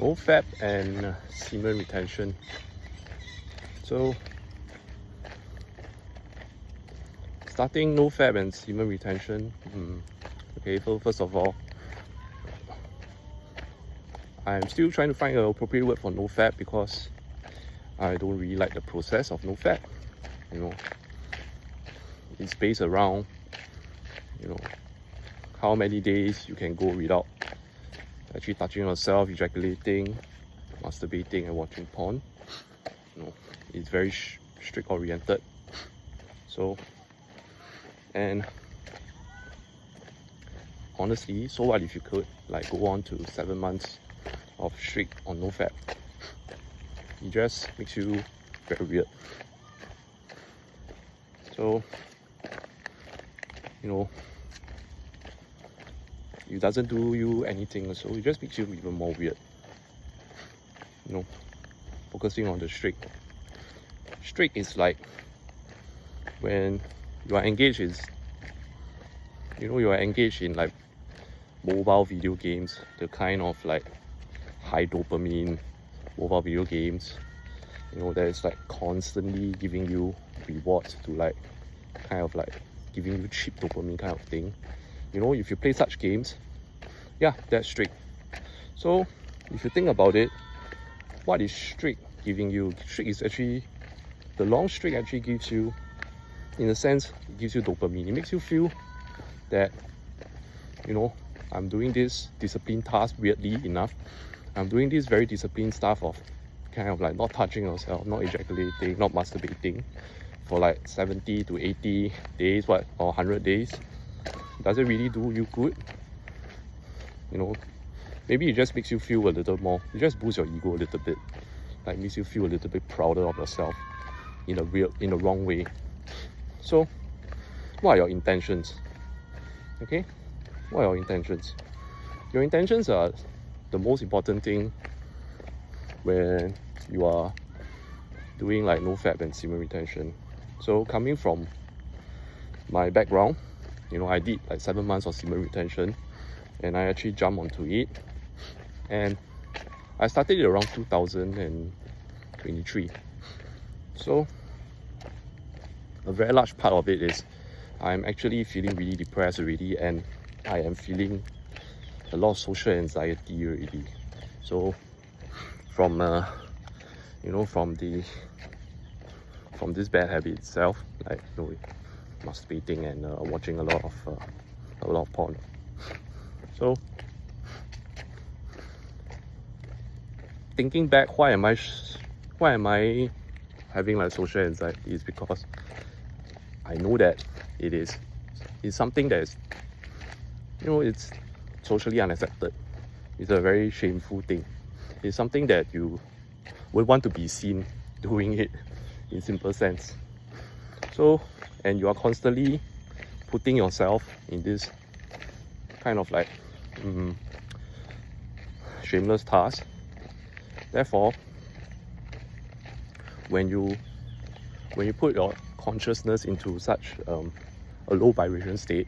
no fat and semen retention. So starting no fat and semen retention. Okay, so first of all, I'm still trying to find an appropriate word for no fat because I don't really like the process of no fat. It's based around how many days you can go without actually touching yourself, ejaculating, masturbating and watching porn. It's very strict oriented. So, and honestly, so what if you could go on to 7 months of strict on no fat? It just makes you very weird. So, it doesn't do you anything, so it just makes you even more weird. Focusing on the strict. Strict is like when you are engaged in mobile video games, the kind of high dopamine mobile video games, that is constantly giving you rewards to giving you cheap dopamine kind of thing. If you play such games, yeah, that's strict. So if you think about it, what is strict giving you? Strict is actually, the long strict actually gives you, in a sense, it gives you dopamine. It makes you feel that, I'm doing this disciplined task weirdly enough. I'm doing this very disciplined stuff of not touching yourself, not ejaculating, not masturbating for 70 to 80 days, or 100 days. Does it really do you good? Maybe it just makes you feel a little more, it just boosts your ego a little bit. Makes you feel a little bit prouder of yourself in a wrong way. So, what are your intentions? Okay? What are your intentions? Your intentions are the most important thing when you are doing no fat and semen retention. So coming from my background, I did 7 months of semen retention, and I actually jumped onto it, and I started it around 2023. So a very large part of it is I'm actually feeling really depressed already, and I am feeling a lot of social anxiety already. So from this bad habit itself, masturbating and watching a lot of porn. So thinking back, why am I having social anxiety? Is because I know that it's something that is, it's socially unaccepted. It's a very shameful thing. It's something that you would want to be seen doing it, in simple sense. So, and you are constantly putting yourself in this kind of shameless task. Therefore, when you put your consciousness into such a low vibration state,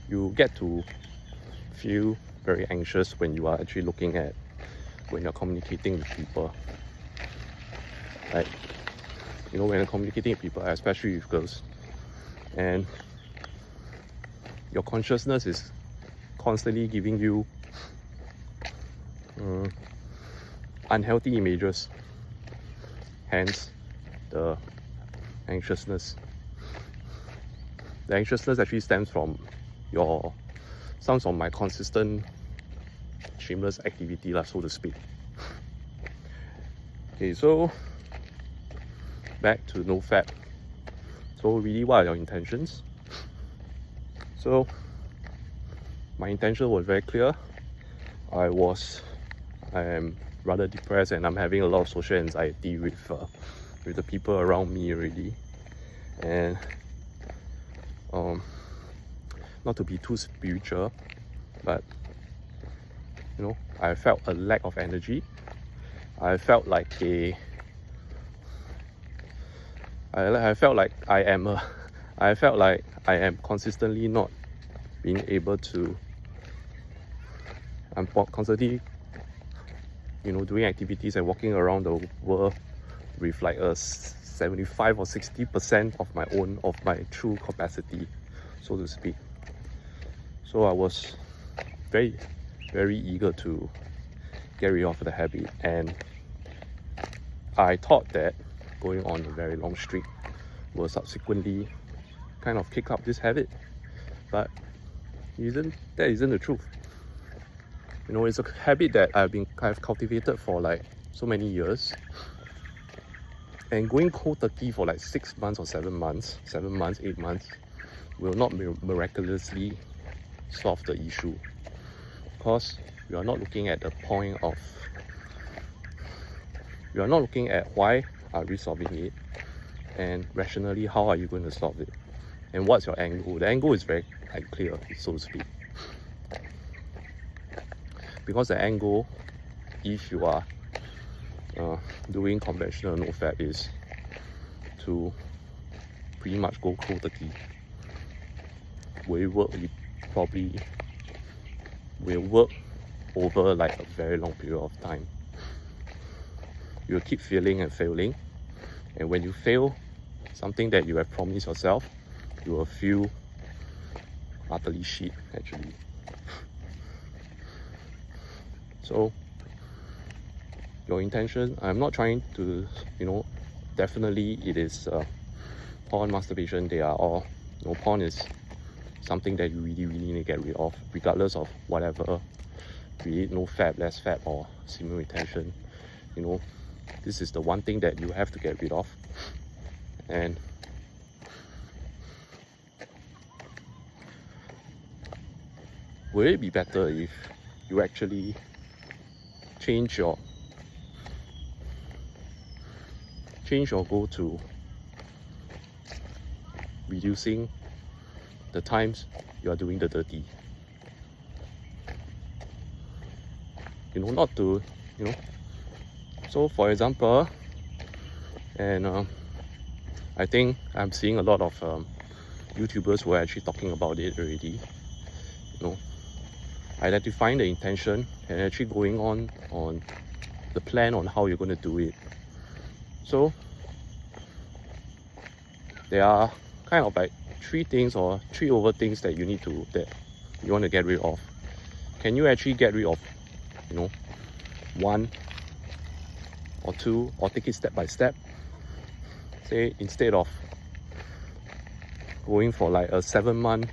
you get to feel very anxious when you are actually when you're communicating with people. When you're communicating with people, especially with girls, and your consciousness is constantly giving you unhealthy images, hence the anxiousness. The anxiousness actually stems from my consistent shameless activity, so to speak. Okay, so back to no fat. So really, what are your intentions? So my intention was very clear. I am rather depressed, and I'm having a lot of social anxiety with the people around me already. And not to be too spiritual, but I felt a lack of energy. I felt like I am consistently not being able to. I'm constantly doing activities and walking around the world with like a 75 or 60% of my true capacity, so to speak. So I was very, very eager to get rid of the habit, and I thought that going on a very long streak will subsequently kind of kick up this habit, but that isn't the truth. It's a habit that I've cultivated for like so many years, and going cold turkey for like 6 months or 7 months, 8 months will not miraculously solve the issue, because you are not looking at the point of, you are not looking at why are we solving it, and rationally how are you going to solve it, and what's your angle. The angle is very clear, so to speak, because the angle, if you are doing conventional no fat, is to pretty much go cold turkey. Will it work? It probably will work over like a very long period of time. You'll keep failing and failing, and when you fail something that you have promised yourself, you will feel utterly shit actually. So your intention, I'm not trying to, definitely it is porn, masturbation, they are all, porn is something that you really need to get rid of, regardless of whatever, be it no fat, less fat, or semen retention. This is the one thing that you have to get rid of. And would it be better if you actually change your goal to reducing the times you are doing the dirty? Not to, so for example, and I think I'm seeing a lot of YouTubers who are actually talking about it already, identifying the intention and actually going on the plan on how you're going to do it. So there are kind of like three over things that you want to get rid of. Can you actually get rid of, one or two, or take it step by step? Say instead of going for like a 7-month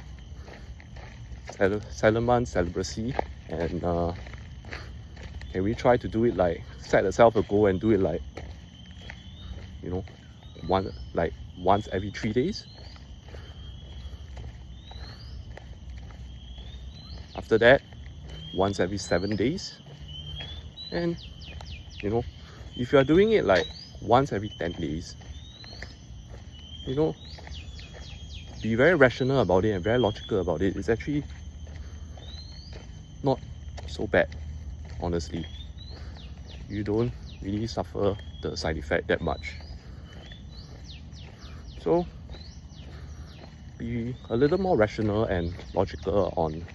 celibacy, and can we try to do it like, set yourself a goal and do it like, once every 3 days? After that, once every 7 days. And if you are doing it like once every 10 days, be very rational about it and very logical about it. It's actually not so bad, honestly. You don't really suffer the side effect that much. So be a little more rational and logical on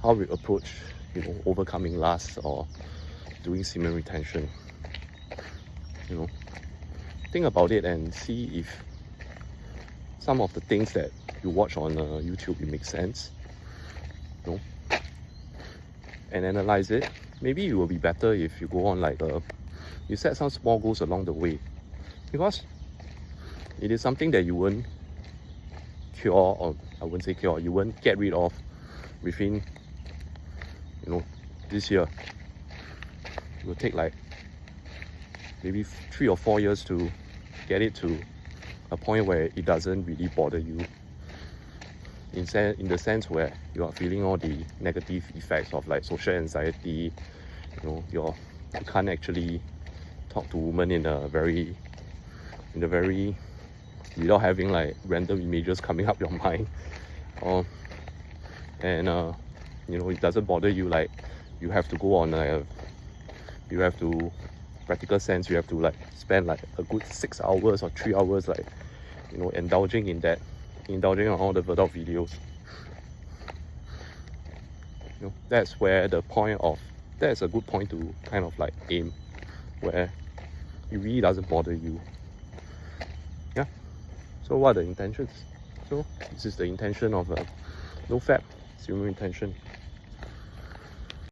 how we approach, overcoming lust or doing semen retention. Think about it and see if some of the things that you watch on YouTube, it makes sense, and analyze it. Maybe it will be better if you go on like you set some small goals along the way, because it is something that you won't cure, or I wouldn't say cure, you won't get rid of within this year. It will take like maybe 3 or 4 years to get it to a point where it doesn't really bother you, in the sense where you are feeling all the negative effects of like social anxiety. You can't actually talk to women in a very without having like random images coming up your mind, and it doesn't bother you like you have to go on practical sense, you have to like spend like a good 6 hours or 3 hours like indulging on all the adult videos. That's where the point of that's a good point to kind of like aim, where it really doesn't bother you. Yeah. So what are the intentions? So this is the intention of a no fat, zero intention.